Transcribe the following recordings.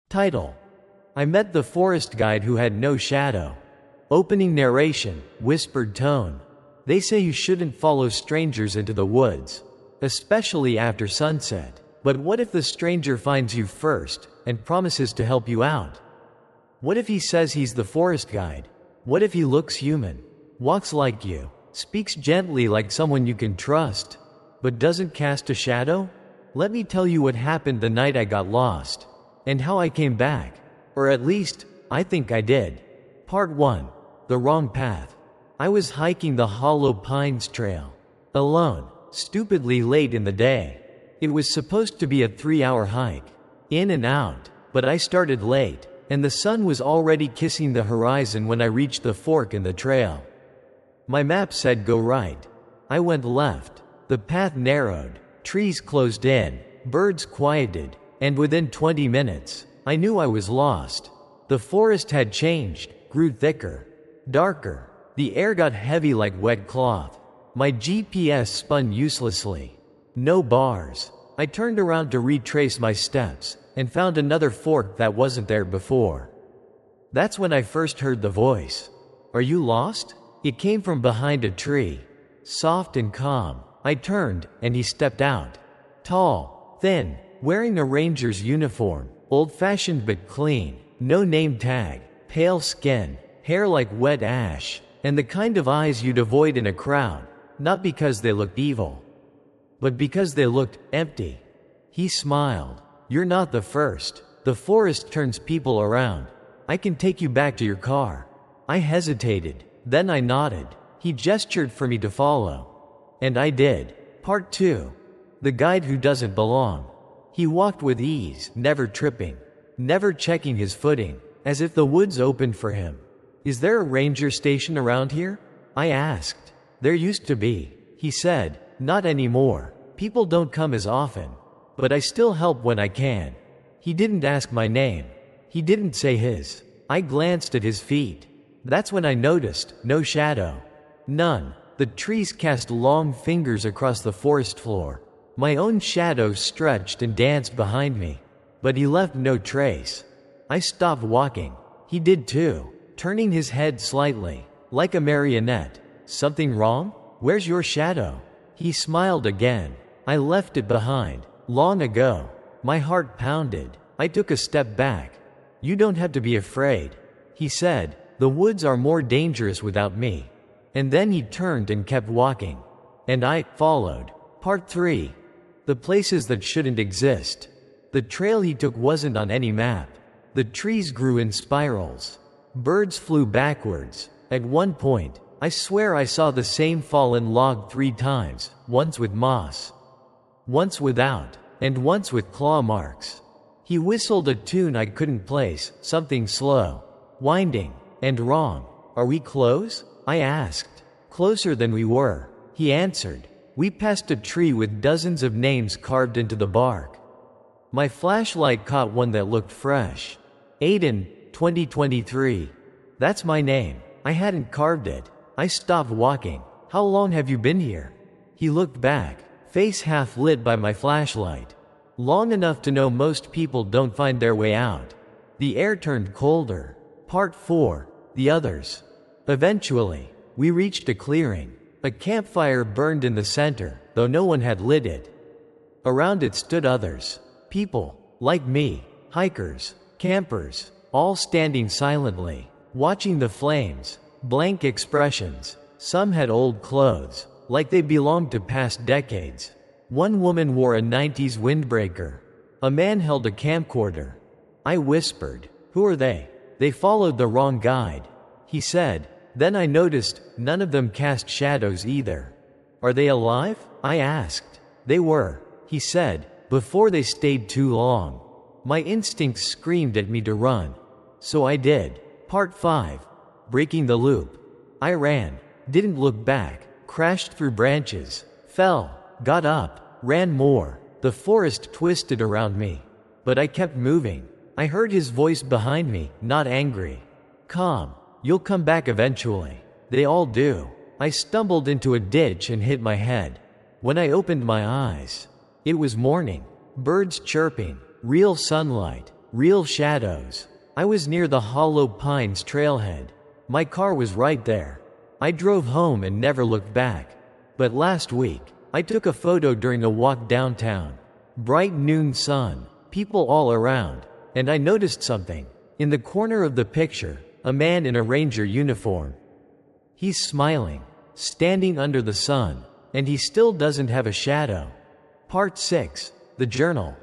Title: I met the forest guide who had no shadow. Opening narration, whispered tone. They say you shouldn't follow strangers into the woods, especially after sunset. But what if the stranger finds you first and promises to help you out? What if he says he's the forest guide? What if he looks human, walks like you, speaks gently like someone you can trust, but doesn't cast a shadow? Let me tell you what happened the night I got lost, and how I came back. Or at least, I think I did. Part 1. The Wrong Path. I was hiking the Hollow Pines Trail, alone, stupidly late in the day. It was supposed to be a 3-hour hike, in and out, but I started late, and the sun was already kissing the horizon when I reached the fork in the trail. My map said go right. I went left. The path narrowed, trees closed in, birds quieted, and within 20 minutes, I knew I was lost. The forest had changed, grew thicker, darker. The air got heavy like wet cloth. My GPS spun uselessly. No bars. I turned around to retrace my steps, and found another fork that wasn't there before. That's when I first heard the voice. Are you lost? It came from behind a tree, soft and calm. I turned, and he stepped out. Tall, thin, wearing a ranger's uniform, old-fashioned but clean, no name tag, pale skin, hair like wet ash, and the kind of eyes you'd avoid in a crowd, not because they looked evil, but because they looked empty. He smiled. You're not the first. The forest turns people around. I can take you back to your car. I hesitated. Then I nodded. He gestured for me to follow. And I did. Part 2. The guide who doesn't belong. He walked with ease, never tripping, never checking his footing, as if the woods opened for him. Is there a ranger station around here? I asked. There used to be, he said. Not anymore. People don't come as often. But I still help when I can. He didn't ask my name. He didn't say his. I glanced at his feet. That's when I noticed no shadow. None. The trees cast long fingers across the forest floor. My own shadow stretched and danced behind me. But he left no trace. I stopped walking. He did too, turning his head slightly, like a marionette. Something wrong? Where's your shadow? He smiled again. I left it behind, long ago. My heart pounded. I took a step back. You don't have to be afraid, he said. The woods are more dangerous without me. And then he turned and kept walking. And I followed. Part 3. The places that shouldn't exist. The trail he took wasn't on any map. The trees grew in spirals. Birds flew backwards. At one point, I swear I saw the same fallen log 3 times, once with moss, once without, and once with claw marks. He whistled a tune I couldn't place, something slow, winding, and wrong. Are we close? I asked. Closer than we were, he answered. We passed a tree with dozens of names carved into the bark. My flashlight caught one that looked fresh. Aiden, 2023. That's my name. I hadn't carved it. I stopped walking. How long have you been here? He looked back, face half lit by my flashlight. Long enough to know most people don't find their way out. The air turned colder. Part 4. The others. Eventually, we reached a clearing. A campfire burned in the center, though no one had lit it. Around it stood others. People, like me, hikers, campers, all standing silently, watching the flames. Blank expressions. Some had old clothes, like they belonged to past decades. One woman wore a 90s windbreaker. A man held a camcorder. I whispered, "Who are they?" "They followed the wrong guide," he said. Then I noticed none of them cast shadows either. "Are they alive?" I asked. "They were," he said, "before they stayed too long." My instincts screamed at me to run. So I did. Part 5. Breaking the loop. I ran, didn't look back, crashed through branches, fell, got up, ran more. The forest twisted around me. But I kept moving. I heard his voice behind me, not angry. "Calm. You'll come back eventually." They all do. I stumbled into a ditch and hit my head. When I opened my eyes, it was morning. Birds chirping, real sunlight. Real shadows. I was near the Hollow Pines trailhead. My car was right there. I drove home and never looked back. But last week, I took a photo during a walk downtown. Bright noon sun, people all around, and I noticed something. In the corner of the picture, a man in a ranger uniform. He's smiling, standing under the sun, and he still doesn't have a shadow. Part 6. The Journal.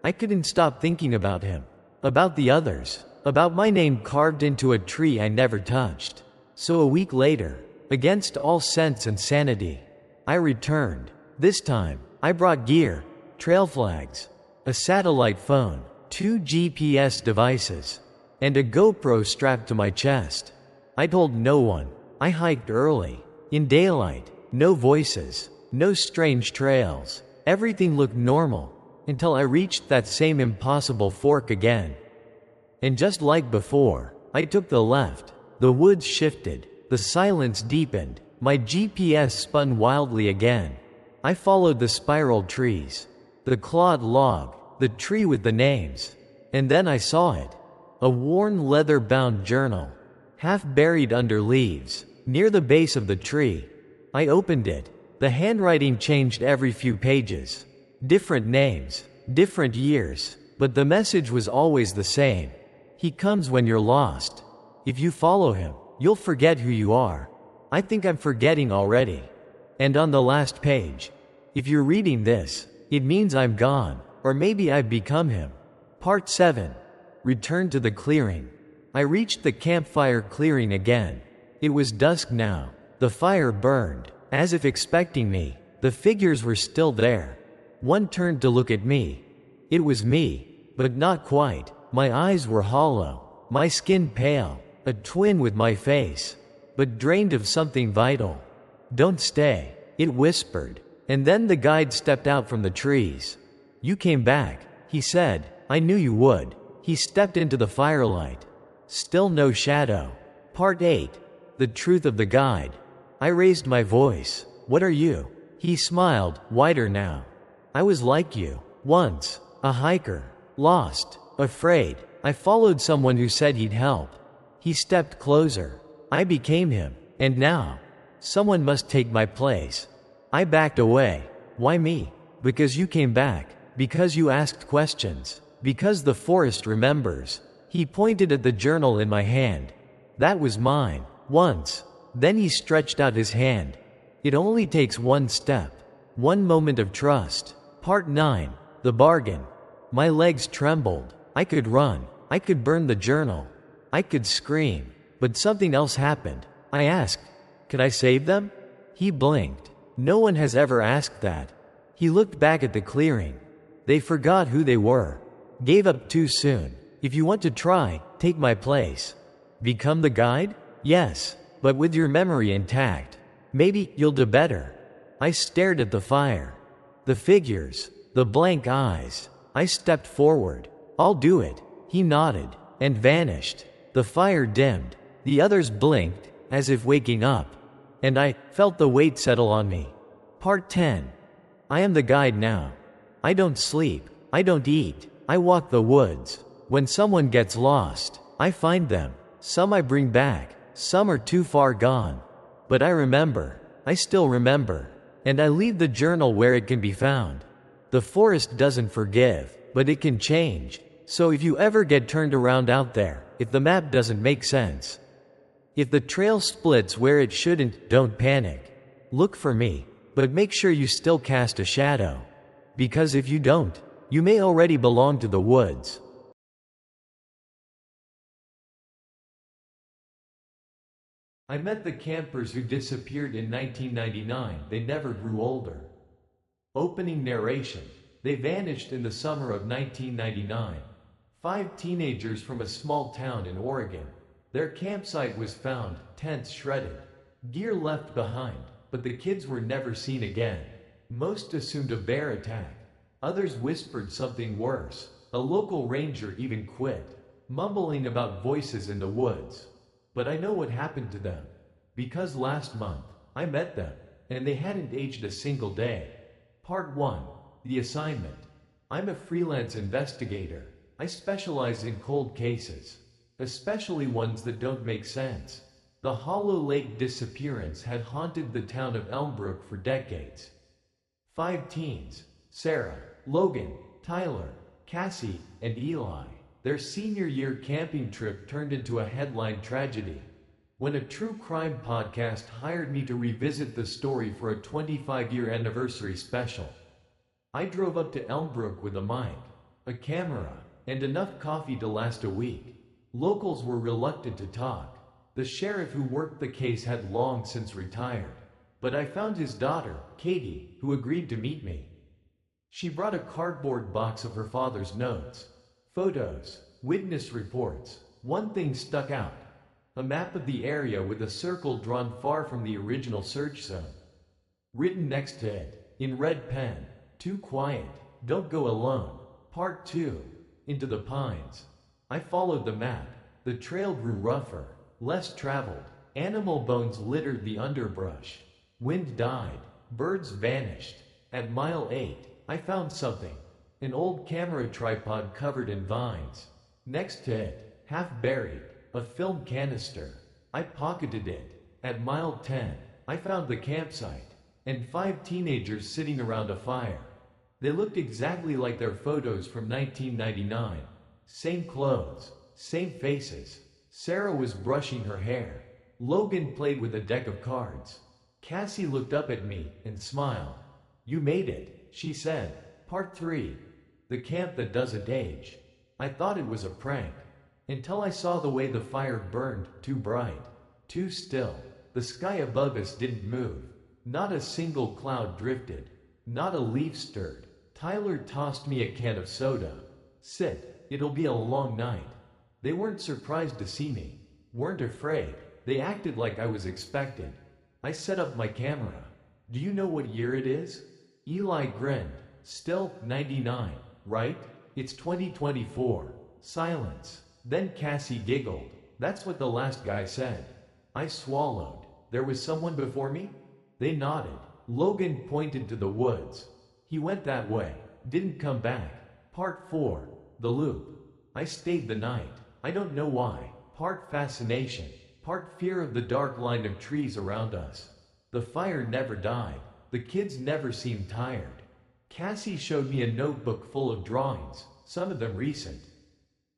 I couldn't stop thinking about him, about the others, about my name carved into a tree I never touched. So a week later, against all sense and sanity, I returned. This time, I brought gear, trail flags, a satellite phone, 2 GPS devices, and a GoPro strapped to my chest. I told no one. I hiked early, in daylight, no voices, no strange trails. Everything looked normal, until I reached that same impossible fork again. And just like before, I took the left. The woods shifted, the silence deepened, my GPS spun wildly again. I followed the spiral trees, the clawed log, the tree with the names, and then I saw it. A worn leather-bound journal, half buried under leaves, near the base of the tree. I opened it. The handwriting changed every few pages. Different names, different years, but the message was always the same. He comes when you're lost. If you follow him, you'll forget who you are. I think I'm forgetting already. And on the last page, if you're reading this, it means I'm gone, or maybe I've become him. Part 7. Return to the clearing. I reached the campfire clearing again. It was dusk now. The fire burned, as if expecting me. The figures were still there. One turned to look at me. It was me, but not quite. My eyes were hollow, my skin pale, a twin with my face, but drained of something vital. "Don't stay," it whispered. And then the guide stepped out from the trees. "You came back," he said. "I knew you would." He stepped into the firelight. Still no shadow. Part 8. The truth of the guide. I raised my voice. "What are you?" He smiled, wider now. "I was like you, once, a hiker, lost, afraid. I followed someone who said he'd help." He stepped closer. I became him, and now, someone must take my place. I backed away. "Why me?" "Because you came back, because you asked questions, because the forest remembers." He pointed at the journal in my hand. "That was mine, once." Then he stretched out his hand. "It only takes one step, one moment of trust." Part 9. The bargain. My legs trembled. I could run. I could burn the journal. I could scream. But something else happened. I asked, "Could I save them?" He blinked. No one has ever asked that. He looked back at the clearing. They forgot who they were. Gave up too soon. "If you want to try, take my place." Become the guide? Yes, but with your memory intact. Maybe you'll do better. I stared at the fire. The figures. The blank eyes. I stepped forward. "I'll do it." He nodded, and vanished. The fire dimmed. The others blinked, as if waking up. And I felt the weight settle on me. Part 10. I am the guide now. I don't sleep. I don't eat. I walk the woods. When someone gets lost, I find them. Some I bring back. Some are too far gone. But I remember. I still remember. And I leave the journal where it can be found. The forest doesn't forgive, but it can change. So if you ever get turned around out there, if the map doesn't make sense, if the trail splits where it shouldn't, don't panic. Look for me, but make sure you still cast a shadow. Because if you don't, you may already belong to the woods. I met the campers who disappeared in 1999. They never grew older. Opening narration. They vanished in the summer of 1999. 5 teenagers from a small town in Oregon. Their campsite was found, tents shredded, gear left behind, but the kids were never seen again. Most assumed a bear attack. Others whispered something worse. A local ranger even quit, mumbling about voices in the woods. But I know what happened to them. Because last month, I met them, and they hadn't aged a single day. Part 1. The assignment. I'm a freelance investigator. I specialize in cold cases, especially ones that don't make sense. The Hollow Lake disappearance had haunted the town of Elmbrook for decades. 5 teens, Sarah, Logan, Tyler, Cassie, and Eli. Their senior year camping trip turned into a headline tragedy. When a true crime podcast hired me to revisit the story for a 25-year anniversary special, I drove up to Elmbrook with a mic, a camera, and enough coffee to last a week. Locals were reluctant to talk. The sheriff who worked the case had long since retired. But I found his daughter, Katie, who agreed to meet me. She brought a cardboard box of her father's notes, photos, witness reports. One thing stuck out: a map of the area with a circle drawn far from the original search zone. Written next to it, in red pen, "Too quiet, don't go alone. Part 2, into the pines." I followed the map. The trail grew rougher, less traveled. Animal bones littered the underbrush. Wind died. Birds vanished. At mile 8, I found something. An old camera tripod covered in vines. Next to it, half buried, a film canister. I pocketed it. At mile 10, I found the campsite and 5 teenagers sitting around a fire. They looked exactly like their photos from 1999. Same clothes, same faces. Sarah was brushing her hair. Logan played with a deck of cards. Cassie looked up at me and smiled. "You made it," she said. Part 3. The camp that doesn't age. I thought it was a prank, until I saw the way the fire burned, too bright, too still. The sky above us didn't move. Not a single cloud drifted. Not a leaf stirred. Tyler tossed me a can of soda. "Sit, it'll be a long night." They weren't surprised to see me. Weren't afraid. They acted like I was expected. I set up my camera. "Do you know what year it is?" Eli grinned. "Still, 99, right? It's 2024. Silence. Then Cassie giggled. "That's what the last guy said." I swallowed. "There was someone before me?" They nodded. Logan pointed to the woods. "He went that way. Didn't come back." Part 4. The Loop. I stayed the night. I don't know why. Part fascination. Part fear of the dark line of trees around us. The fire never died. The kids never seemed tired. Cassie showed me a notebook full of drawings, some of them recent.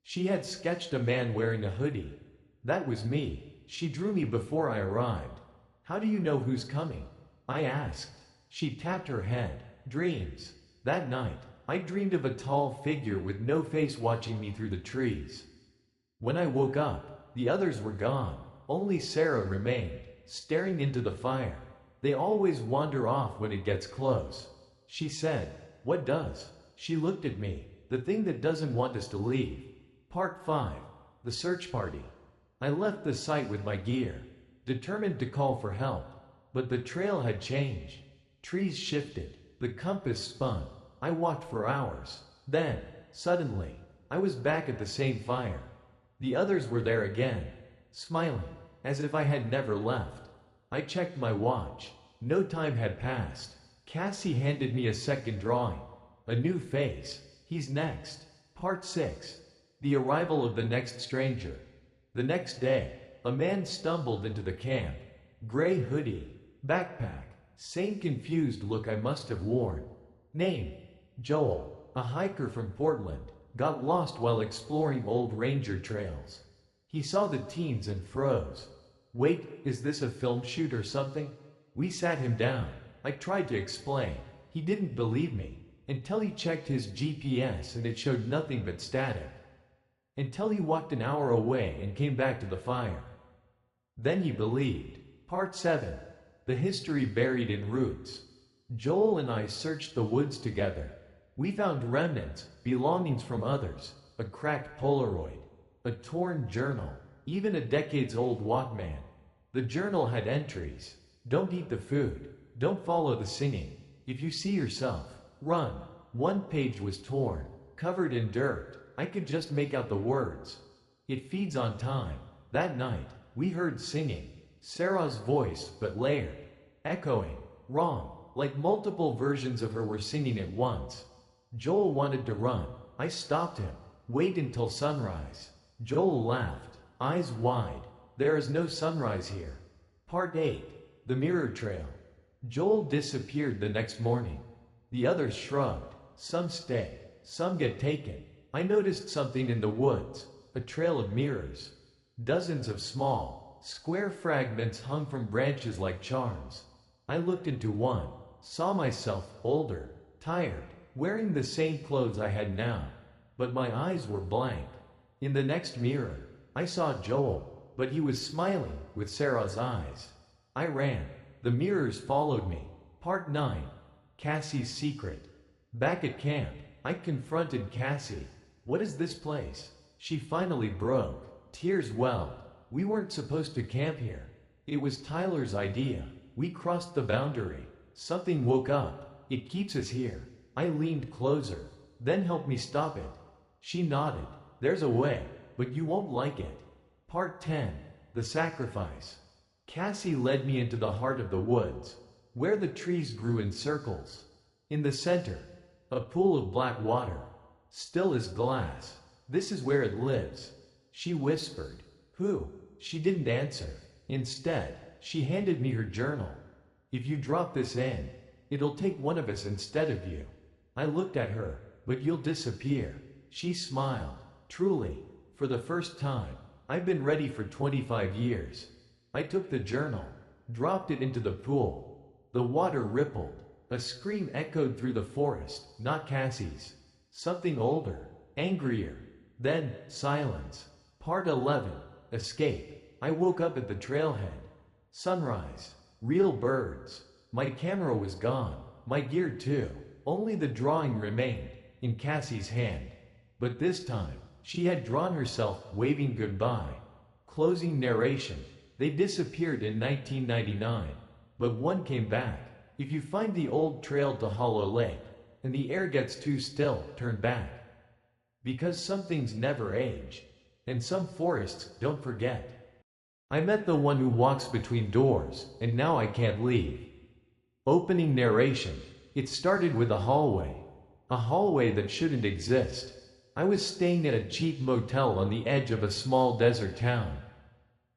She had sketched a man wearing a hoodie. That was me. She drew me before I arrived. "How do you know who's coming?" I asked. She tapped her head. "Dreams." That night, I dreamed of a tall figure with no face watching me through the trees. When I woke up, the others were gone. Only Sarah remained, staring into the fire. They always wander off when it gets close. She said, "What does?" She looked at me. "The thing that doesn't want us to leave." Part 5. The Search Party. I left the site with my gear, determined to call for help. But the trail had changed. Trees shifted. The compass spun. I walked for hours. Then, suddenly, I was back at the same fire. The others were there again, smiling, as if I had never left. I checked my watch. No time had passed. Cassie handed me a second drawing. A new face. He's next. Part 6. The arrival of the next stranger. The next day, a man stumbled into the camp. Gray hoodie, backpack, same confused look I must have worn. Name: Joel, a hiker from Portland, got lost while exploring old ranger trails. He saw the teens and froze. "Wait, is this a film shoot or something?" We sat him down. I tried to explain. He didn't believe me, until he checked his GPS and it showed nothing but static. Until he walked an hour away and came back to the fire. Then he believed. Part 7. The history buried in roots. Joel and I searched the woods together. We found remnants, belongings from others, a cracked Polaroid, a torn journal, even a decades-old Walkman. The journal had entries. "Don't eat the food. Don't follow the singing. If you see yourself, run." One page was torn, covered in dirt. I could just make out the words. "It feeds on time." That night, we heard singing. Sarah's voice, but layered, echoing, wrong, like multiple versions of her were singing at once. Joel wanted to run. I stopped him. Wait until sunrise. Joel laughed, eyes wide. There is no sunrise here. Part 8. The Mirror Trail. Joel disappeared the next morning. The others shrugged. Some stay, some get taken. I noticed something in the woods, a trail of mirrors. Dozens of small, square fragments hung from branches like charms. I looked into one, saw myself, older, tired, wearing the same clothes I had now. But my eyes were blank. In the next mirror, I saw Joel, but he was smiling, with Sarah's eyes. I ran. The mirrors followed me. Part 9. Cassie's Secret. Back at camp, I confronted Cassie. What is this place? She finally broke. Tears welled. We weren't supposed to camp here. It was Tyler's idea. We crossed the boundary. Something woke up. It keeps us here. I leaned closer. Then help me stop it. She nodded. There's a way, but you won't like it. Part 10. The Sacrifice. Cassie led me into the heart of the woods, where the trees grew in circles. In the center, a pool of black water, still as glass. This is where it lives. She whispered. Who? She didn't answer. Instead, she handed me her journal. If you drop this in, it'll take one of us instead of you. I looked at her. But you'll disappear. She smiled. Truly, for the first time, I've been ready for 25 years. I took the journal, dropped it into the pool. The water rippled. A scream echoed through the forest, not Cassie's. Something older, angrier. Then, silence. Part 11. Escape. I woke up at the trailhead. Sunrise. Real birds. My camera was gone. My gear too. Only the drawing remained, in Cassie's hand. But this time, she had drawn herself, waving goodbye. Closing narration. They disappeared in 1999. But one came back. If you find the old trail to Hollow Lake, and the air gets too still, turn back. Because some things never age. And some forests don't forget. I met the one who walks between doors, and now I can't leave. Opening narration. It started with a hallway. A hallway that shouldn't exist. I was staying at a cheap motel on the edge of a small desert town.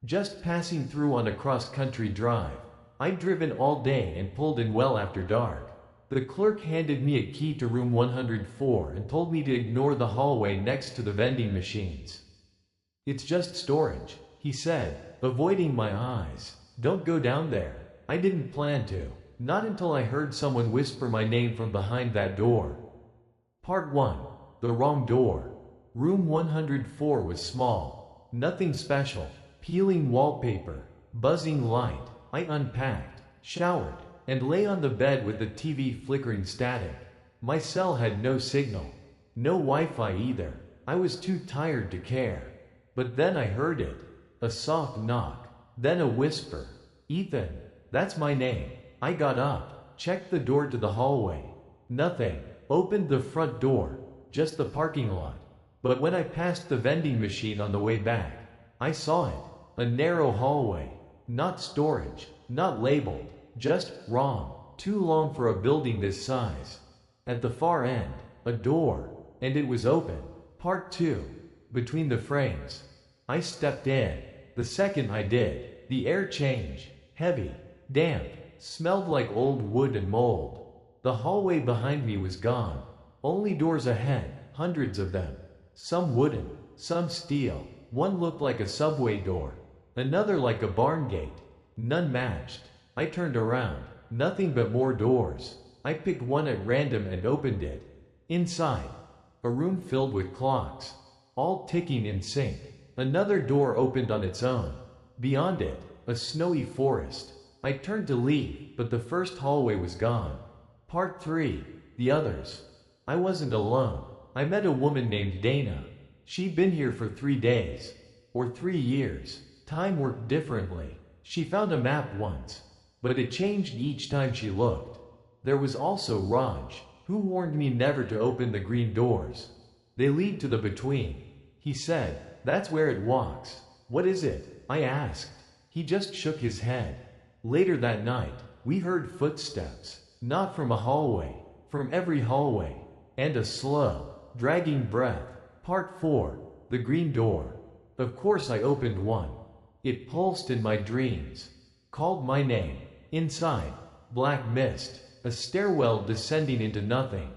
Just passing through on a cross-country drive. I'd driven all day and pulled in well after dark. The clerk handed me a key to room 104 and told me to ignore the hallway next to the vending machines. It's just storage, he said, avoiding my eyes. Don't go down there. I didn't plan to. Not until I heard someone whisper my name from behind that door. Part 1. The Wrong Door. Room 104 was small. Nothing special. Peeling wallpaper. Buzzing light. I unpacked, showered, and lay on the bed with the TV flickering static. My cell had no signal. No Wi-Fi either. I was too tired to care. But then I heard it. A soft knock. Then a whisper. Ethan. That's my name. I got up, checked the door to the hallway. Nothing. Opened the front door. Just the parking lot. But when I passed the vending machine on the way back, I saw it. A narrow hallway. Not storage. Not labeled. Just wrong. Too long for a building this size. At the far end, a door. And it was open. Part 2. Between the frames. I stepped in. The second I did, the air changed. Heavy. Damp. Smelled like old wood and mold. The hallway behind me was gone. Only doors ahead, hundreds of them. Some wooden, some steel. One looked like a subway door. Another like a barn gate. None matched. I turned around. Nothing but more doors. I picked one at random and opened it. Inside, a room filled with clocks, all ticking in sync. Another door opened on its own. Beyond it, a snowy forest. I turned to leave, but the first hallway was gone. Part 3. The Others. I wasn't alone. I met a woman named Dana. She'd been here for 3 days. Or 3 years. Time worked differently. She found a map once, but it changed each time she looked. There was also Raj, who warned me never to open the green doors. They lead to the between. He said, that's where it walks. What is it? I asked. He just shook his head. Later that night, we heard footsteps, not from a hallway, from every hallway, and a slow, dragging breath. Part 4. The Green Door. Of course I opened one. It pulsed in my dreams. Called my name. Inside, black mist, a stairwell descending into nothing.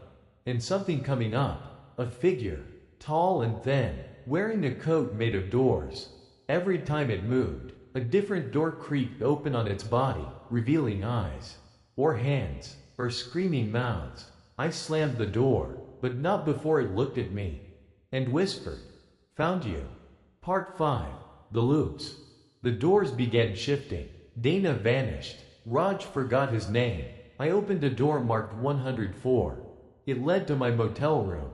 And something coming up. A figure, tall and thin, wearing a coat made of doors. Every time it moved, a different door creaked open on its body, revealing eyes, or hands, or screaming mouths. I slammed the door, but not before it looked at me, and whispered, "Found you." Part 5. The Loops. The doors began shifting. Dana vanished. Raj forgot his name. I opened a door marked 104. It led to my motel room,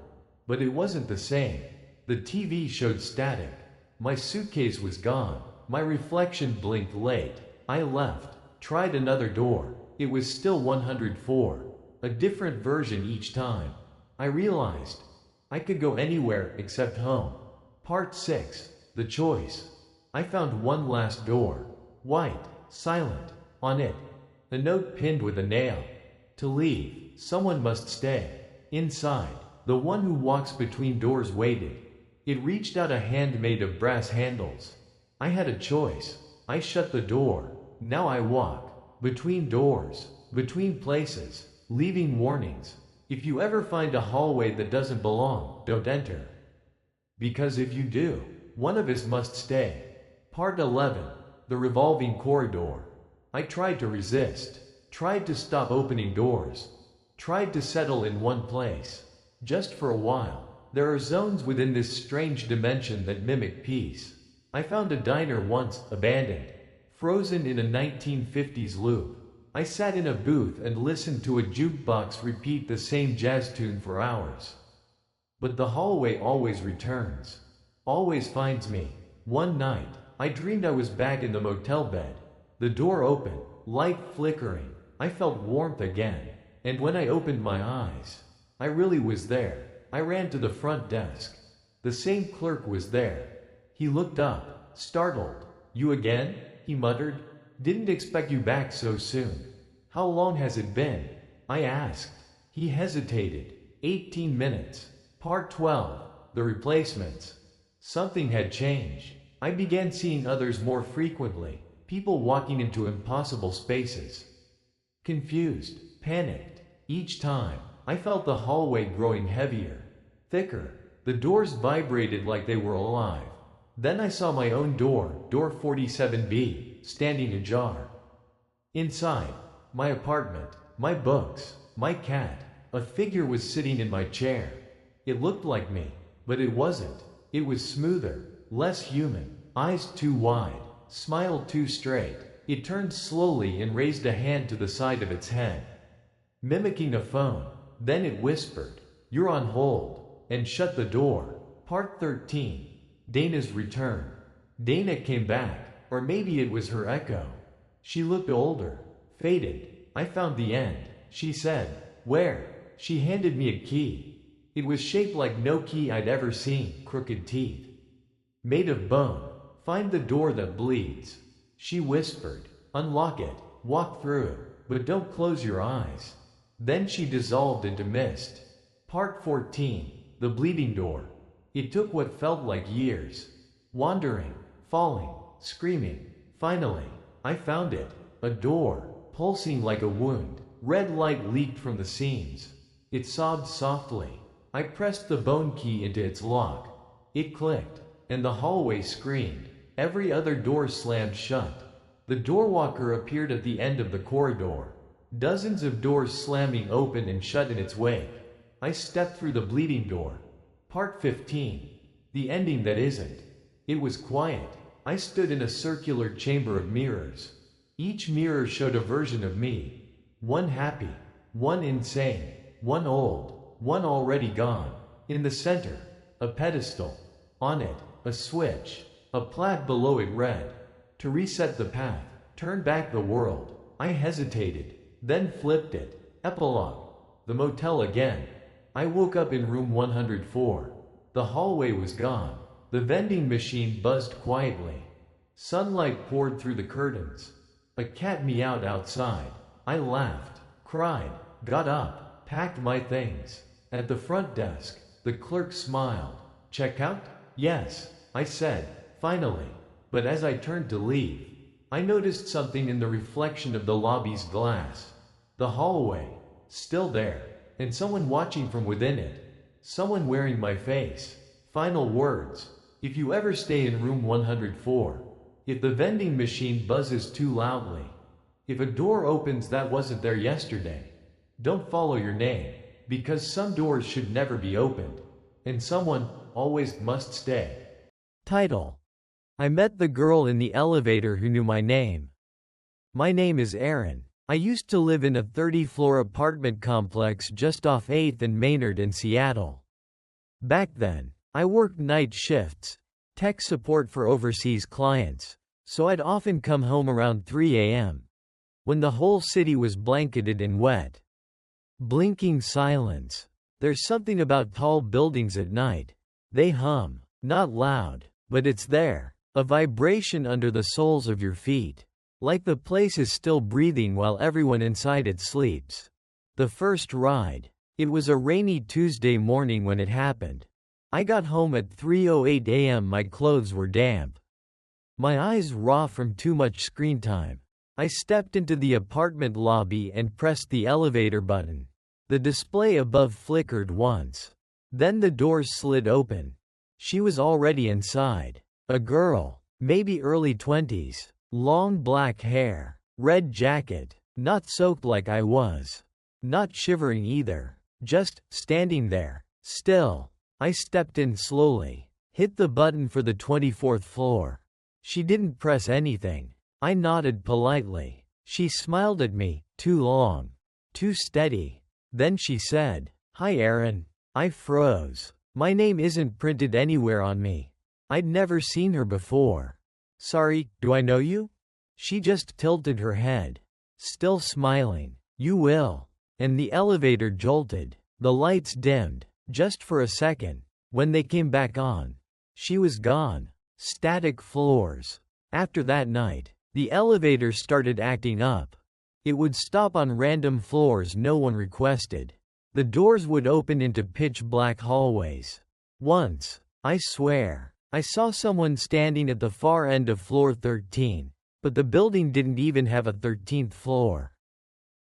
but it wasn't the same. The TV showed static. My suitcase was gone. My reflection blinked late. I left, tried another door. It was still 104. A different version each time. I realized I could go anywhere except home. Part 6. The Choice. I found one last door. White, silent. On it, a note pinned with a nail. To leave, someone must stay. Inside, the one who walks between doors waited. It reached out a hand made of brass handles. I had a choice. I shut the door. Now I walk. Between doors. Between places. Leaving warnings. If you ever find a hallway that doesn't belong, don't enter. Because if you do, one of us must stay. Part 11. The Revolving Corridor. I tried to resist. Tried to stop opening doors. Tried to settle in one place. Just for a while. There are zones within this strange dimension that mimic peace. I found a diner once, abandoned. Frozen in a 1950s loop. I sat in a booth and listened to a jukebox repeat the same jazz tune for hours. But the hallway always returns. Always finds me. One night, I dreamed I was back in the motel bed. The door open, light flickering. I felt warmth again. And when I opened my eyes, I really was there. I ran to the front desk. The same clerk was there. He looked up, startled. "You again?" he muttered. "Didn't expect you back so soon." "How long has it been?" I asked. He hesitated. 18 minutes. Part 12. The Replacements. Something had changed. I began seeing others more frequently. People walking into impossible spaces. Confused, panicked. Each time, I felt the hallway growing heavier, thicker. The doors vibrated like they were alive. Then I saw my own door, door 47B, standing ajar. Inside, my apartment, my books, my cat, a figure was sitting in my chair. It looked like me, but it wasn't. It was smoother, less human, eyes too wide, smile too straight. It turned slowly and raised a hand to the side of its head, mimicking a phone. Then it whispered, "You're on hold," and shut the door. Part 13. Dana's Return. Dana came back, or maybe it was her echo. She looked older, faded. "I found the end," she said. "Where?" She handed me a key. It was shaped like no key I'd ever seen, crooked teeth. Made of bone. "Find the door that bleeds," she whispered. "Unlock it, walk through, but don't close your eyes." Then she dissolved into mist. Part 14. The Bleeding Door. It took what felt like years. Wandering, falling, screaming. Finally, I found it. A door, pulsing like a wound. Red light leaked from the seams. It sobbed softly. I pressed the bone key into its lock. It clicked, and the hallway screamed. Every other door slammed shut. The doorwalker appeared at the end of the corridor. Dozens of doors slamming open and shut in its wake. I stepped through the bleeding door. Part 15. The Ending That Isn't. It was quiet. I stood in a circular chamber of mirrors. Each mirror showed a version of me. One happy, one insane, one old, one already gone. In the center, a pedestal. On it, a switch. A plaque below it read, "To reset the path, turn back the world." I hesitated, then flipped it. Epilogue. The motel again. I woke up in room 104. The hallway was gone. The vending machine buzzed quietly. Sunlight poured through the curtains. A cat meowed outside. I laughed, cried, got up, packed my things. At the front desk, the clerk smiled. Check out? Yes, I said, finally. But as I turned to leave, I noticed something in the reflection of the lobby's glass. The hallway, still there, and someone watching from within it. Someone wearing my face. Final words. If you ever stay in room 104, if the vending machine buzzes too loudly, if a door opens that wasn't there yesterday, don't follow your name, because some doors should never be opened, and someone always must stay. Title: I met the girl in the elevator who knew my name. My name is Aaron. I used to live in a 30-floor apartment complex just off 8th and Maynard in Seattle. Back then, I worked night shifts, tech support for overseas clients, so I'd often come home around 3 a.m. when the whole city was blanketed in wet, blinking silence. There's something about tall buildings at night. They hum, not loud, but it's there, a vibration under the soles of your feet, like the place is still breathing while everyone inside it sleeps. The first ride. It was a rainy Tuesday morning when it happened. I got home at 3:08 a.m. My clothes were damp, my eyes raw from too much screen time. I stepped into the apartment lobby and pressed the elevator button. The display above flickered once. Then the doors slid open. She was already inside. A girl, maybe early 20s, long black hair, red jacket, not soaked like I was, not shivering either, just standing there, still. I stepped in slowly, hit the button for the 24th floor. She didn't press anything. I nodded politely. She smiled at me, too long, too steady. Then she said, "Hi Aaron." I froze. My name isn't printed anywhere on me. I'd never seen her before. "Sorry, do I know you?" She just tilted her head, still smiling. "You will." And the elevator jolted. The lights dimmed, just for a second. When they came back on, she was gone. Static floors. After that night, the elevator started acting up. It would stop on random floors no one requested. The doors would open into pitch-black hallways. Once, I swear, I saw someone standing at the far end of floor 13, but the building didn't even have a 13th floor.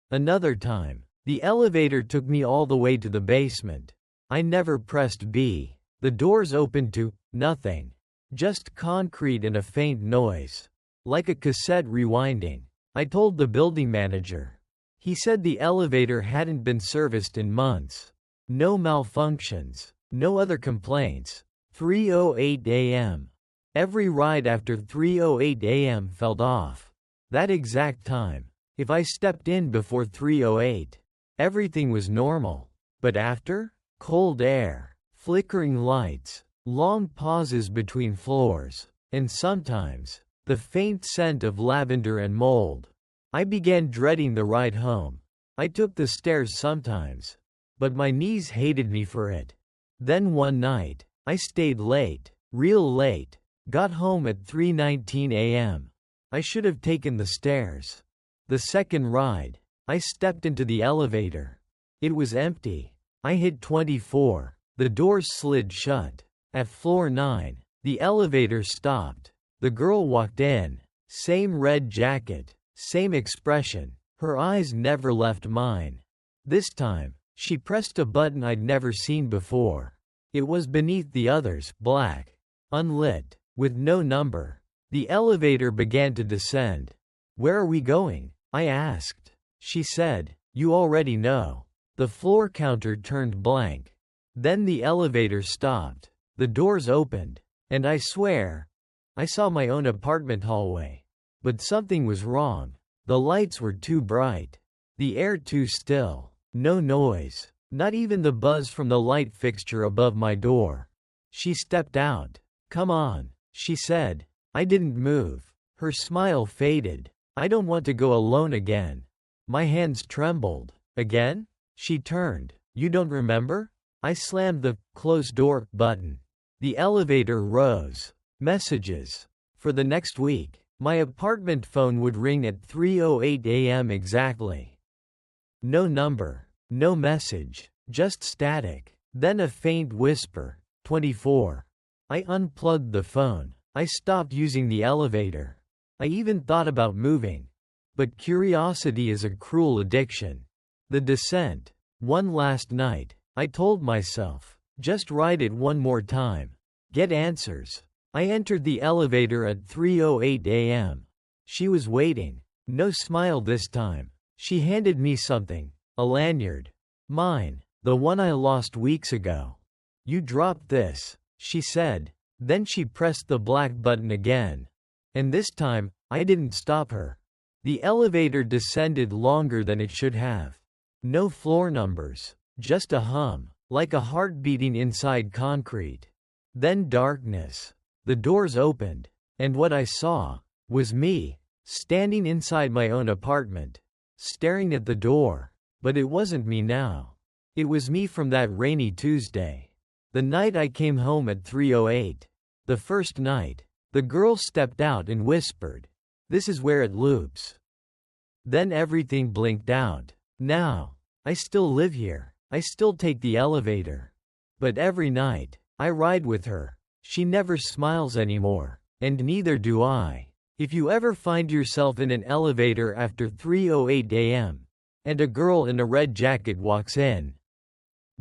Another time, the elevator took me all the way to the basement. I never pressed B. The doors opened to nothing. Just concrete and a faint noise. Like a cassette rewinding. I told the building manager. He said the elevator hadn't been serviced in months. No malfunctions. No other complaints. 3:08 a.m. Every ride after 3:08 a.m. felt off. That exact time. If I stepped in before 3:08, everything was normal. But after? Cold air, flickering lights, long pauses between floors, and sometimes, the faint scent of lavender and mold. I began dreading the ride home. I took the stairs sometimes, but my knees hated me for it. Then one night, I stayed late, real late, got home at 3:19 a.m. I should have taken the stairs. The second ride, I stepped into the elevator. It was empty. I hit 24. The doors slid shut. At floor 9, the elevator stopped. The girl walked in. Same red jacket, same expression. Her eyes never left mine. This time, she pressed a button I'd never seen before. It was beneath the others, black, unlit, with no number. The elevator began to descend. "Where are we going?" I asked. She said, "You already know." The floor counter turned blank. Then the elevator stopped. The doors opened. And I swear, I saw my own apartment hallway. But something was wrong. The lights were too bright. The air too still. No noise. Not even the buzz from the light fixture above my door. She stepped out. "Come on," she said. I didn't move. Her smile faded. "I don't want to go alone again." My hands trembled. "Again?" She turned. "You don't remember?" I slammed the close door button. The elevator rose. Messages. For the next week, my apartment phone would ring at 3:08 a.m. exactly. No number. No message. Just static. Then a faint whisper. 24. I unplugged the phone. I stopped using the elevator. I even thought about moving. But curiosity is a cruel addiction. The descent. One last night, I told myself, just ride it one more time. Get answers. I entered the elevator at 3:08 a.m. She was waiting. No smile this time. She handed me something. A lanyard. Mine. The one I lost weeks ago. You dropped this, she said. Then she pressed the black button again. And this time, I didn't stop her. The elevator descended longer than it should have. No floor numbers. Just a hum, like a heart beating inside concrete. Then darkness. The doors opened. And what I saw was me, standing inside my own apartment, staring at the door. But it wasn't me now. It was me from that rainy Tuesday. The night I came home at 3:08. The first night. The girl stepped out and whispered, "This is where it loops." Then everything blinked out. Now, I still live here. I still take the elevator. But every night, I ride with her. She never smiles anymore. And neither do I. If you ever find yourself in an elevator after 3:08 a.m., and a girl in a red jacket walks in,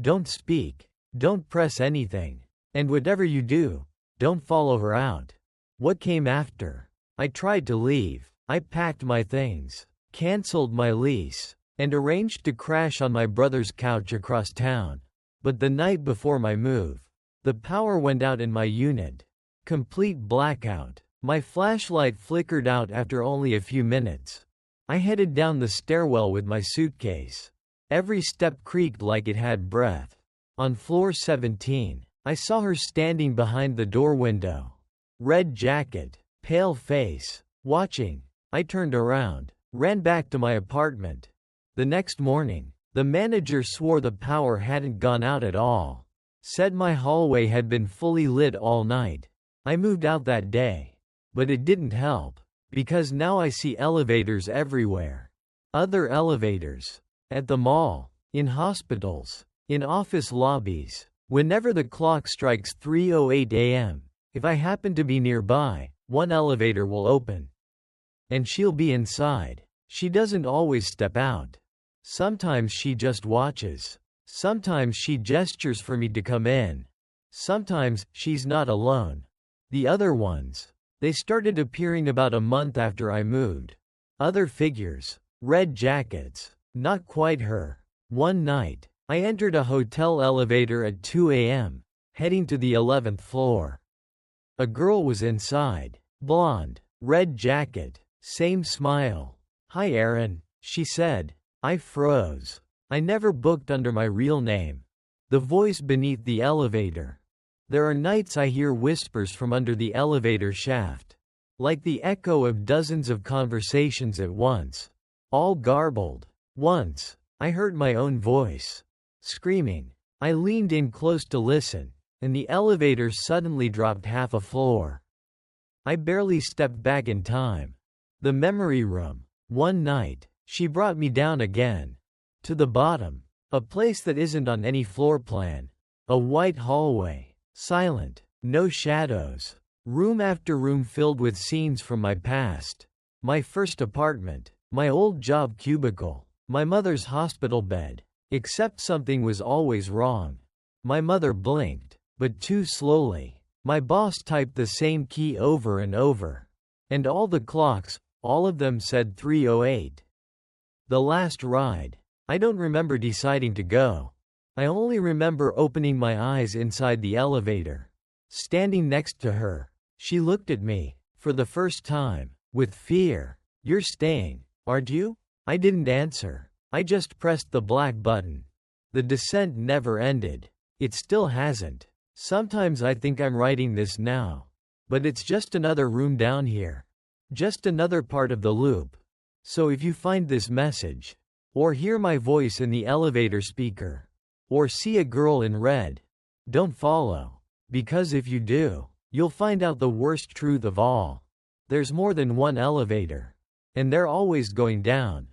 don't speak. Don't press anything. And whatever you do, don't follow her out. What came after? I tried to leave. I packed my things, canceled my lease, and arranged to crash on my brother's couch across town. But the night before my move, the power went out in my unit. Complete blackout. My flashlight flickered out after only a few minutes. I headed down the stairwell with my suitcase. Every step creaked like it had breath. On floor 17, I saw her standing behind the door window. Red jacket, pale face, watching. I turned around, ran back to my apartment. The next morning, the manager swore the power hadn't gone out at all. Said my hallway had been fully lit all night. I moved out that day. But it didn't help, because now I see elevators everywhere. Other elevators. At the mall, in hospitals, in office lobbies. Whenever the clock strikes 3:08 a.m., if I happen to be nearby, one elevator will open. And she'll be inside. She doesn't always step out. Sometimes she just watches. Sometimes she gestures for me to come in. Sometimes she's not alone. The other ones, they started appearing about a month after I moved. Other figures, red jackets, not quite her. One night, I entered a hotel elevator at 2 a.m., heading to the 11th floor. A girl was inside, blonde, red jacket, same smile. "Hi Aaron," she said. I froze. I never booked under my real name. The voice beneath the elevator. There are nights I hear whispers from under the elevator shaft, like the echo of dozens of conversations at once, all garbled. Once, I heard my own voice, screaming. I leaned in close to listen, and the elevator suddenly dropped half a floor. I barely stepped back in time. The memory room. One night, she brought me down again. To the bottom. A place that isn't on any floor plan. A white hallway. Silent. No shadows. Room after room filled with scenes from my past. My first apartment. My old job cubicle. My mother's hospital bed. Except something was always wrong. My mother blinked, but too slowly. My boss typed the same key over and over. And all the clocks, all of them said 3:08. The last ride. I don't remember deciding to go. I only remember opening my eyes inside the elevator. Standing next to her. She looked at me, for the first time, with fear. "You're staying, aren't you?" I didn't answer. I just pressed the black button. The descent never ended. It still hasn't. Sometimes I think I'm writing this now. But it's just another room down here. Just another part of the loop. So if you find this message, or hear my voice in the elevator speaker, or see a girl in red, don't follow. Because if you do, you'll find out the worst truth of all. There's more than one elevator. And they're always going down.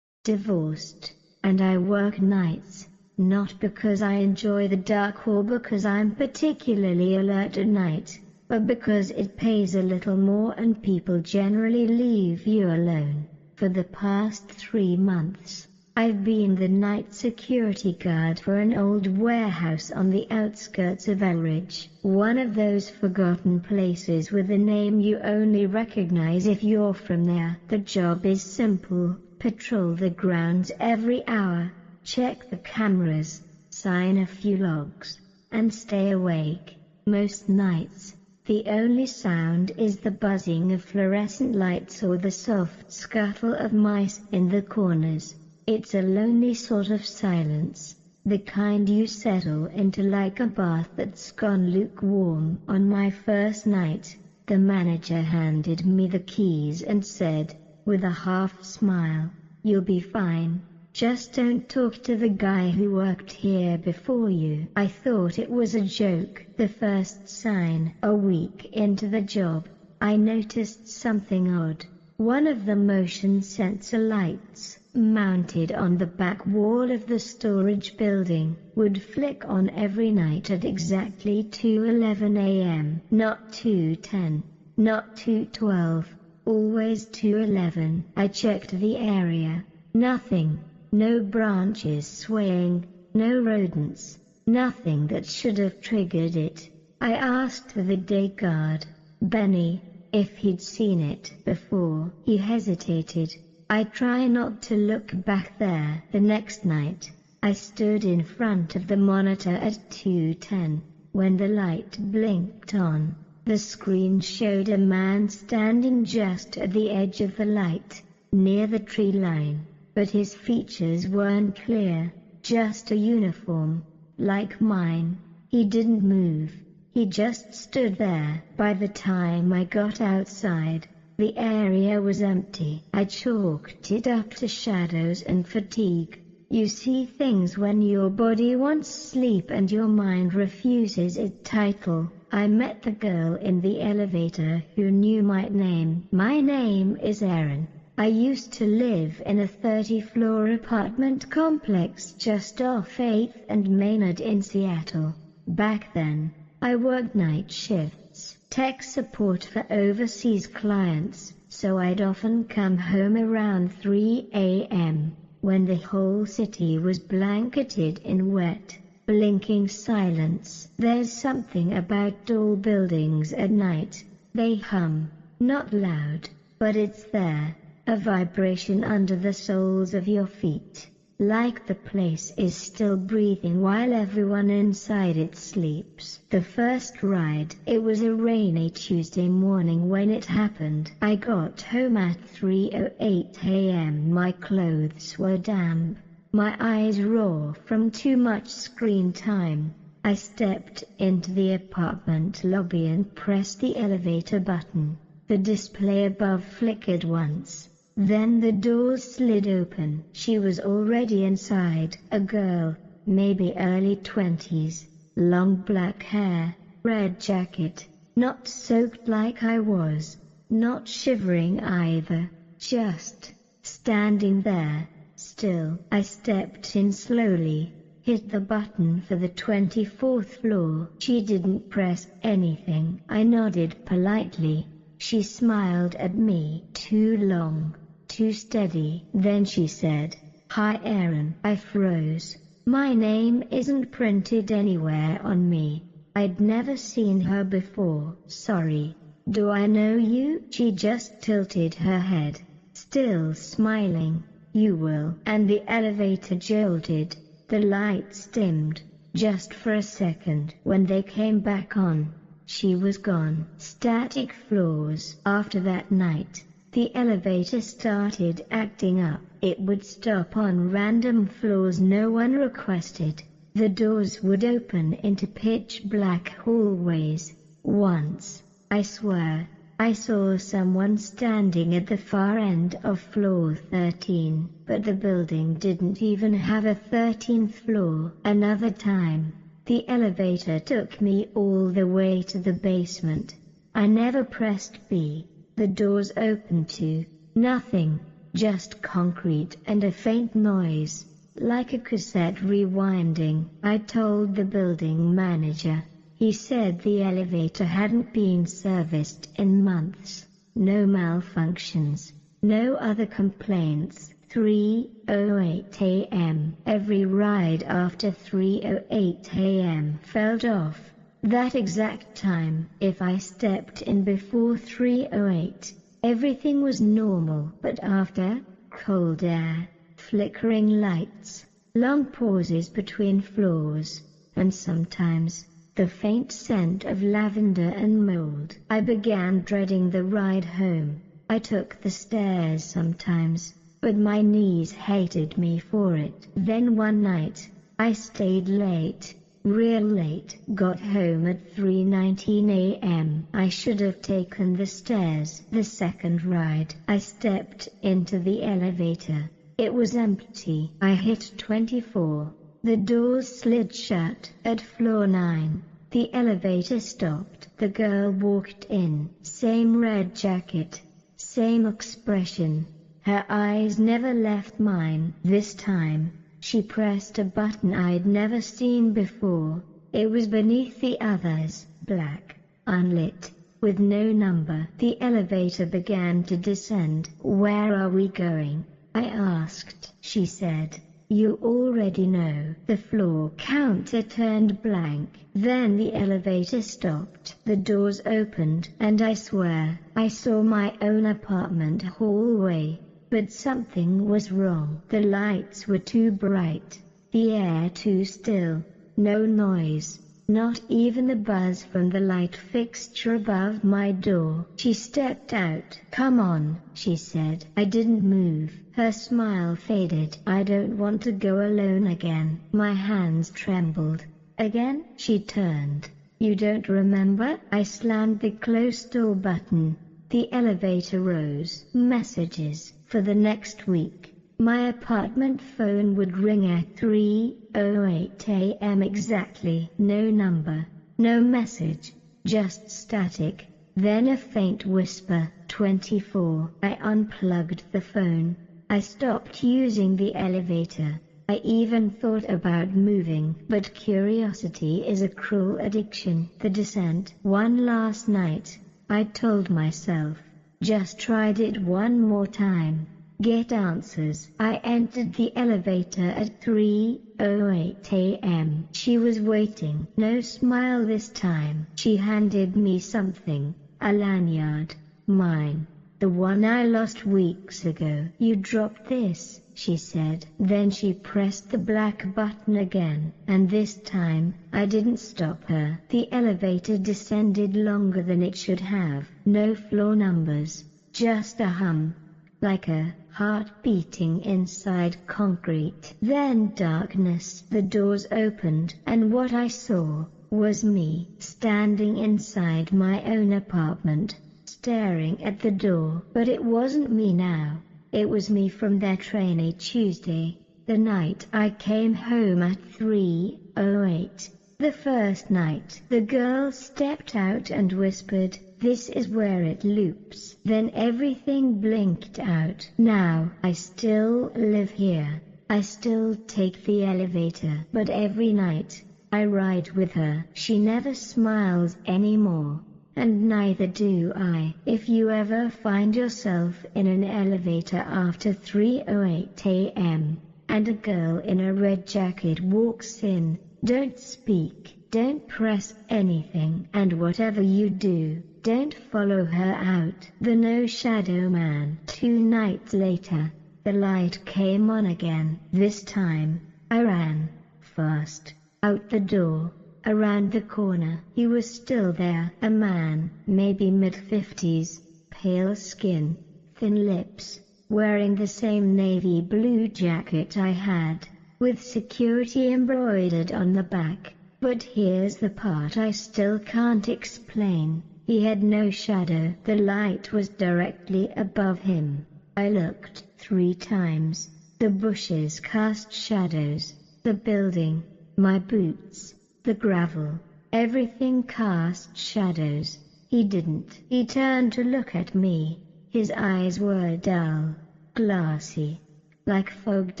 Divorced, and I work nights. not because I enjoy the dark or because I'm particularly alert at night, but because it pays a little more and people generally leave you alone. For the past 3 months, I've been the night security guard for an old warehouse on the outskirts of Elridge, one of those forgotten places with a name you only recognize if you're from there. The job is simple: patrol the grounds every hour, check the cameras, sign a few logs, and stay awake. Most nights, the only sound is the buzzing of fluorescent lights or the soft scuttle of mice in the corners. It's a lonely sort of silence, the kind you settle into like a bath that's gone lukewarm. On my first night, the manager handed me the keys and said, with a half smile, "You'll be fine. Just don't talk to the guy who worked here before you." I thought it was a joke. The first sign. A week into the job, I noticed something odd. One of the motion sensor lights, mounted on the back wall of the storage building, would flick on every night at exactly 2:11 a.m. Not 2:10, not 2:12, always 2:11. I checked the area. Nothing. No branches swaying, no rodents, nothing that should have triggered it. I asked the day guard, Benny, if he'd seen it before. He hesitated. I try not to look back there. The next night, I stood in front of the monitor at 2:10. When the light blinked on, the screen showed a man standing just at the edge of the light, near the tree line. But his features weren't clear, just a uniform, like mine. He didn't move, he just stood there. By the time I got outside, the area was empty. I chalked it up to shadows and fatigue. You see things when your body wants sleep and your mind refuses it. Title: I met the girl in the elevator who knew my name. My name is Erin. I used to live in a 30-floor apartment complex just off 8th and Maynard in Seattle. Back then, I worked night shifts, tech support for overseas clients, so I'd often come home around 3 a.m., when the whole city was blanketed in wet, blinking silence. There's something about tall buildings at night. They hum, not loud, but it's there. A vibration under the soles of your feet, like the place is still breathing while everyone inside it sleeps. The first ride. It was a rainy Tuesday morning when it happened. I got home at 3:08 a.m. My clothes were damp, my eyes raw from too much screen time. I stepped into the apartment lobby and pressed the elevator button. The display above flickered once. Then the doors slid open. She was already inside. A girl, maybe early 20s, long black hair, red jacket, not soaked like I was, not shivering either, just standing there, still. I stepped in slowly, hit the button for the 24th floor. She didn't press anything. I nodded politely. She smiled at me. Too long, too steady. Then she said, "Hi Erin." I froze. My name isn't printed anywhere on me. I'd never seen her before. "Sorry, do I know you?" She just tilted her head, still smiling. "You will." And the elevator jolted. The lights dimmed, just for a second. When they came back on, she was gone. Static floors. After that night, the elevator started acting up. It would stop on random floors no one requested. The doors would open into pitch black hallways. Once, I swear, I saw someone standing at the far end of floor 13, but the building didn't even have a 13th floor. Another time, the elevator took me all the way to the basement. I never pressed B. The doors opened to nothing, just concrete and a faint noise, like a cassette rewinding. I told the building manager. He said the elevator hadn't been serviced in months. No malfunctions. No other complaints. 3:08 a.m. Every ride after 3:08 a.m. felt off. That exact time, if I stepped in before 3:08, everything was normal. But after, cold air, flickering lights, long pauses between floors, and sometimes the faint scent of lavender and mold. I began dreading the ride home. I took the stairs sometimes, but my knees hated me for it. Then one night, I stayed late, real late. Got home at 3:19 a.m. I should have taken the stairs. The second ride, I stepped into the elevator. It was empty. I hit 24. The doors slid shut. At floor 9, the elevator stopped. The girl walked in. Same red jacket. Same expression. Her eyes never left mine. This time, she pressed a button I'd never seen before. It was beneath the others, black, unlit, with no number. The elevator began to descend. Where are we going? I asked. She said, you already know. The floor counter turned blank. Then the elevator stopped. The doors opened, and I swear, I saw my own apartment hallway. But something was wrong. The lights were too bright, the air too still, no noise, not even the buzz from the light fixture above my door. She stepped out. Come on, she said. I didn't move. Her smile faded. I don't want to go alone again. My hands trembled. Again? She turned. You don't remember? I slammed the close door button. The elevator rose. Messages. For the next week, my apartment phone would ring at 3:08 a.m. exactly. No number, no message, just static. Then a faint whisper, 24. I unplugged the phone. I stopped using the elevator. I even thought about moving, but curiosity is a cruel addiction. The descent. One last night, I told myself, just tried it one more time. Get answers. I entered the elevator at 3:08 a.m. She was waiting. No smile this time. She handed me something. A lanyard. Mine. The one I lost weeks ago. You dropped this, she said. Then she pressed the black button again, and this time, I didn't stop her. The elevator descended longer than it should have. No floor numbers, just a hum, like a heart beating inside concrete. Then darkness. The doors opened, and what I saw was me, standing inside my own apartment, staring at the door. But it wasn't me now. It was me from that rainy Tuesday, the night I came home at 3:08. The first night. The girl stepped out and whispered, this is where it loops. Then everything blinked out. Now, I still live here. I still take the elevator. But every night, I ride with her. She never smiles anymore. And neither do I. If you ever find yourself in an elevator after 3:08 a.m., and a girl in a red jacket walks in, don't speak, don't press anything, and whatever you do, don't follow her out. The No Shadow Man. 2 nights later, the light came on again. This time, I ran, fast, out the door. Around the corner, he was still there, a man, maybe mid-50s, pale skin, thin lips, wearing the same navy blue jacket I had, with security embroidered on the back. But here's the part I still can't explain. He had no shadow. The light was directly above him. I looked 3 times. The bushes cast shadows. The building, my boots, the gravel, everything cast shadows. He didn't. He turned to look at me. His eyes were dull, glassy, like fogged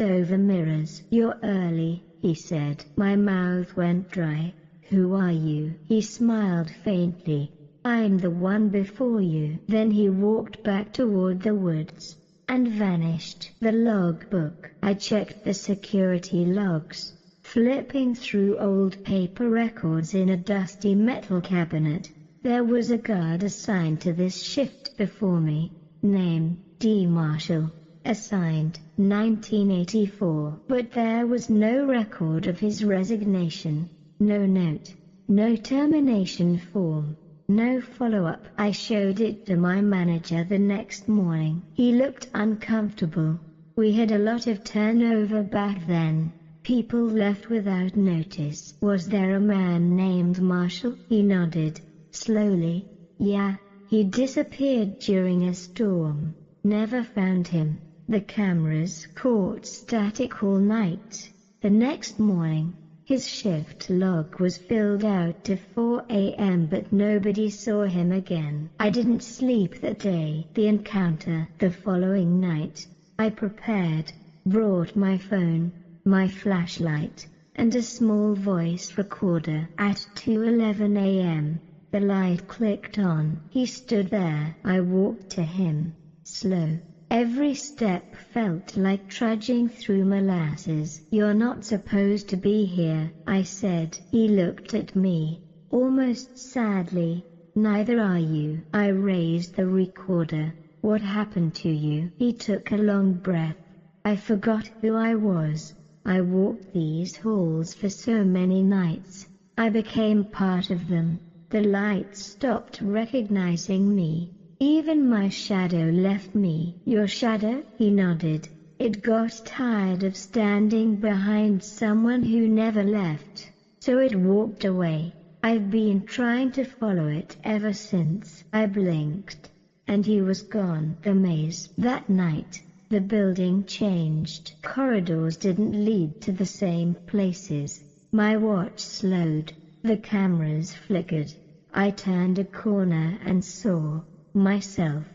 over mirrors. "You're early," he said. My mouth went dry. "Who are you?" He smiled faintly. "I'm the one before you." Then he walked back toward the woods and vanished. The logbook. I checked the security logs, flipping through old paper records in a dusty metal cabinet. There was a guard assigned to this shift before me. Name, D. Marshall. Assigned, 1984. But there was no record of his resignation. No note. No termination form. No follow-up. I showed it to my manager the next morning. He looked uncomfortable. We had a lot of turnover back then. People left without notice. "Was there a man named Marshall?" He nodded. Slowly. "Yeah, he disappeared during a storm. Never found him. The cameras caught static all night." The next morning, his shift log was filled out to 4 a.m. but nobody saw him again. I didn't sleep that day. The encounter. The following night, I prepared, brought my phone, my flashlight, and a small voice recorder. At 2:11 a.m., the light clicked on. He stood there. I walked to him, slow. Every step felt like trudging through molasses. "You're not supposed to be here," I said. He looked at me, almost sadly. "Neither are you." I raised the recorder. "What happened to you?" He took a long breath. "I forgot who I was. I walked these halls for so many nights. I became part of them." The light stopped recognizing me. Even my shadow left me. "Your shadow?" He nodded. "It got tired of standing behind someone who never left, so it walked away. I've been trying to follow it ever since." I blinked, and he was gone. The maze. That night, the building changed. Corridors didn't lead to the same places. My watch slowed. The cameras flickered. I turned a corner and saw myself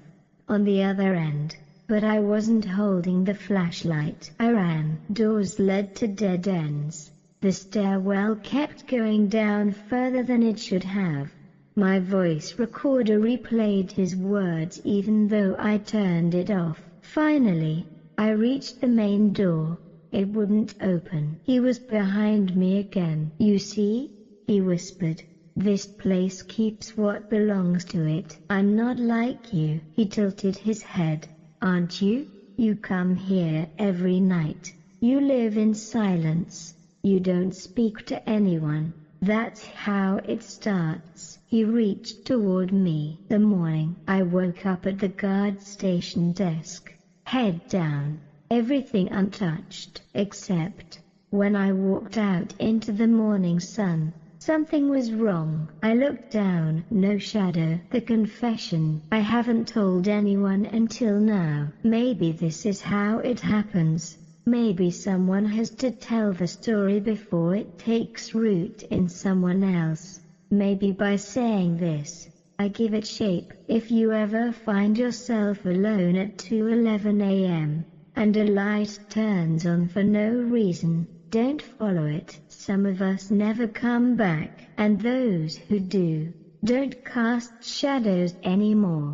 on the other end, but I wasn't holding the flashlight. I ran. Doors led to dead ends. The stairwell kept going down further than it should have. My voice recorder replayed his words even though I turned it off. Finally, I reached the main door. It wouldn't open. He was behind me again. "You see?" he whispered. "This place keeps what belongs to it. I'm not like you." He tilted his head. "Aren't you? You come here every night. You live in silence. You don't speak to anyone. That's how it starts." He reached toward me. The morning I woke up at the guard station desk, head down, everything untouched, except when I walked out into the morning sun. Something was wrong. I looked down. No shadow. The confession I haven't told anyone until now. Maybe this is how it happens. Maybe someone has to tell the story before it takes root in someone else. Maybe by saying this, I give it shape. If you ever find yourself alone at 2:11 a.m., and a light turns on for no reason, don't follow it. Some of us never come back, and those who do, don't cast shadows anymore.